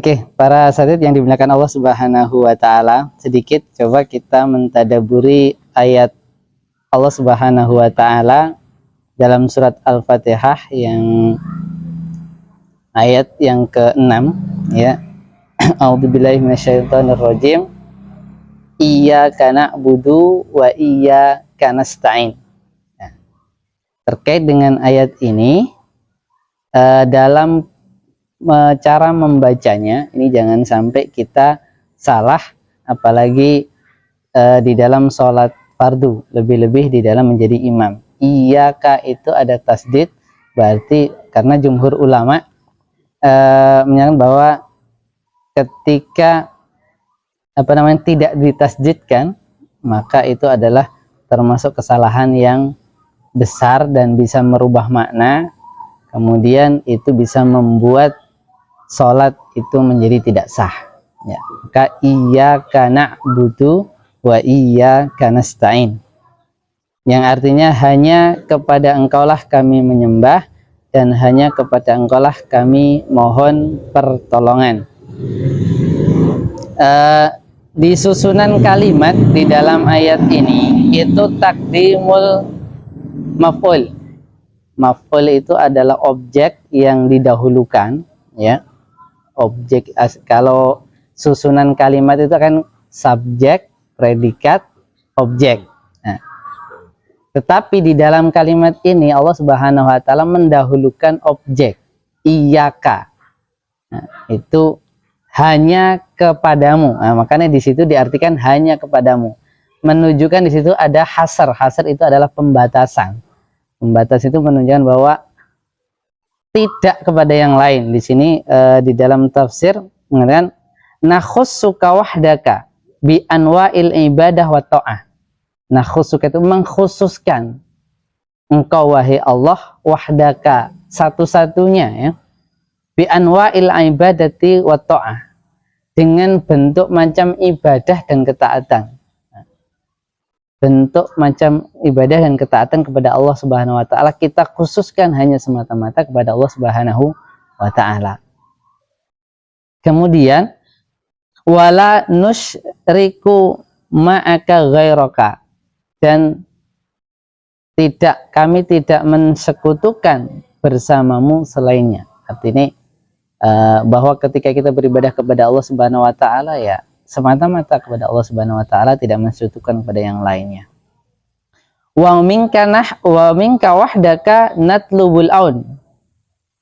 Oke, para asatidz yang dimuliakan Allah Subhanahu wa taala, sedikit coba kita mentadaburi ayat Allah Subhanahu wa taala dalam surat Al-Fatihah yang ayat yang ke-6 ya. A'udzubillahi minasyaitonirrajim. Iyyaka na'budu wa iyyaka nasta'in. Nah, terkait dengan ayat ini dalam cara membacanya ini jangan sampai kita salah, apalagi di dalam sholat fardu, lebih-lebih di dalam menjadi imam. Iyyaka itu ada tasdid, berarti karena jumhur ulama menyatakan bahwa ketika tidak ditasdidkan maka itu adalah termasuk kesalahan yang besar dan bisa merubah makna, kemudian itu bisa membuat sholat itu menjadi tidak sah ya. Maka iyyaka na'budu wa iyyaka nasta'in, yang artinya hanya kepada engkaulah kami menyembah dan hanya kepada engkaulah kami mohon pertolongan. Di susunan kalimat di dalam ayat ini itu takdimul maf'ul. Maf'ul itu adalah objek yang didahulukan ya. Objek, kalau susunan kalimat itu kan subjek, predikat, objek. Nah, tetapi di dalam kalimat ini Allah Subhanahu wa taala mendahulukan objek iyyaka. Nah, itu hanya kepadamu. Nah, makanya di situ diartikan hanya kepadamu. Menunjukkan di situ ada hasar. Hasar itu adalah pembatasan. Pembatas itu menunjukkan bahwa tidak kepada yang lain. Di sini di dalam tafsir mengatakan nakhussuka wahdaka bi anwa'il ibadah wa ta'ah. Nakhussuka itu mengkhususkan engkau wahai Allah, wahdaka satu-satunya ya, bi anwa'il ibadati wa ta'ah, dengan bentuk macam ibadah dan ketaatan. Bentuk macam ibadah dan ketaatan kepada Allah Subhanahu wa taala kita khususkan hanya semata-mata kepada Allah Subhanahu wa taala. Kemudian wala nusyriku ma'aka ghairaka, dan kami tidak mensekutukan bersamamu selainnya. Artinya bahwa ketika kita beribadah kepada Allah Subhanahu wa taala ya semata-mata kepada Allah Subhanahu wa taala, tidak mensekutukan kepada yang lainnya. Wa minka wahdaka natlubul aun,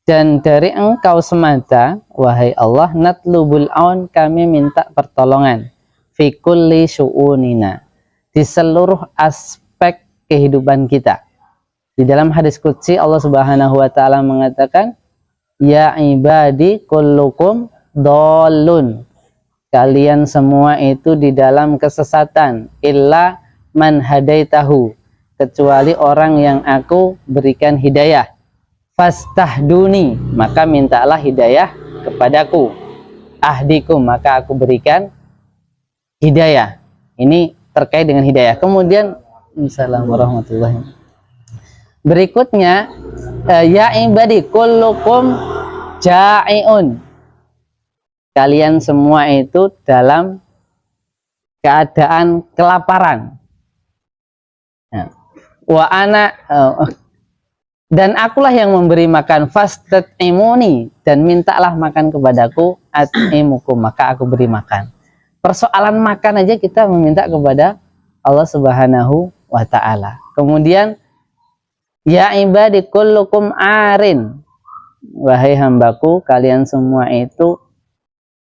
dan dari engkau semata wahai Allah natlubul aun, kami minta pertolongan fi kulli syu'unina, di seluruh aspek kehidupan kita. Di dalam hadis qudsi Allah Subhanahu wa taala mengatakan ya ibadi kullukum dhalun, kalian semua itu di dalam kesesatan, illa man hadaitahu, kecuali orang yang aku berikan hidayah. Fastahduni, maka mintalah hidayah kepadaku. Ahdikum, maka aku berikan hidayah. Ini terkait dengan hidayah. Kemudian Assalamualaikum warahmatullahi wabarakatuh. Berikutnya ya ibadi kullukum ja'iun, kalian semua itu dalam keadaan kelaparan. Wa ana dan akulah yang memberi makan, fastat'imuni, dan mintalah makan kepadaku, at'imukum, maka aku beri makan. Persoalan makan aja kita meminta kepada Allah Subhanahu wa taala. Kemudian ya ibadi kullukum arin, wahai hambaku kalian semua itu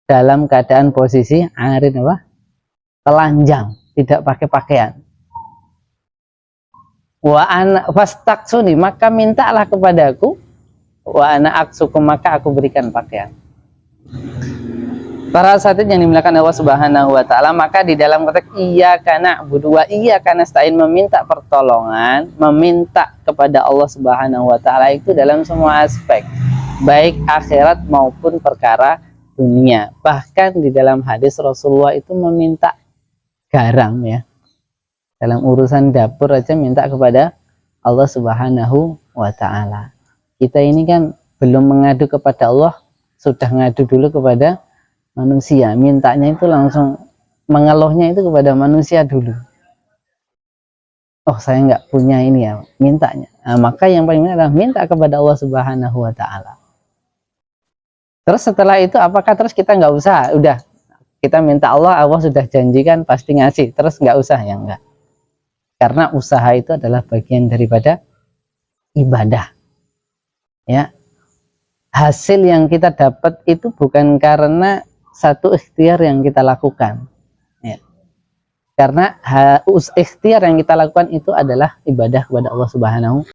dalam keadaan posisi arin apa? Telanjang, tidak pakai pakaian. Wa ana fastaksuni, maka mintalah kepadaku, wa ana aksukum, maka aku berikan pakaian. Para asatidz yang dimuliakan Allah Subhanahu wa taala, maka di dalam konteks iyyaka na'budu wa iyyaka nasta'in, meminta pertolongan, meminta kepada Allah Subhanahu wa taala itu dalam semua aspek, baik akhirat maupun perkara dunia. Bahkan di dalam hadis Rasulullah itu meminta garam ya. Dalam urusan dapur aja minta kepada Allah Subhanahu wa taala. Kita ini kan belum mengadu kepada Allah, sudah ngadu dulu kepada manusia, mintanya itu langsung mengeluhnya itu kepada manusia dulu. Oh, saya nggak punya ini ya, mintanya. Nah, maka yang paling benar adalah minta kepada Allah Subhanahu wa Ta'ala. Terus setelah itu, apakah terus kita nggak usah? Udah, kita minta Allah, Allah sudah janjikan pasti ngasih. Terus nggak usah ya, enggak. Karena usaha itu adalah bagian daripada ibadah. Ya, hasil yang kita dapat itu bukan karena satu ikhtiar yang kita lakukan. Ya. Karena ikhtiar yang kita lakukan itu adalah ibadah kepada Allah Subhanahu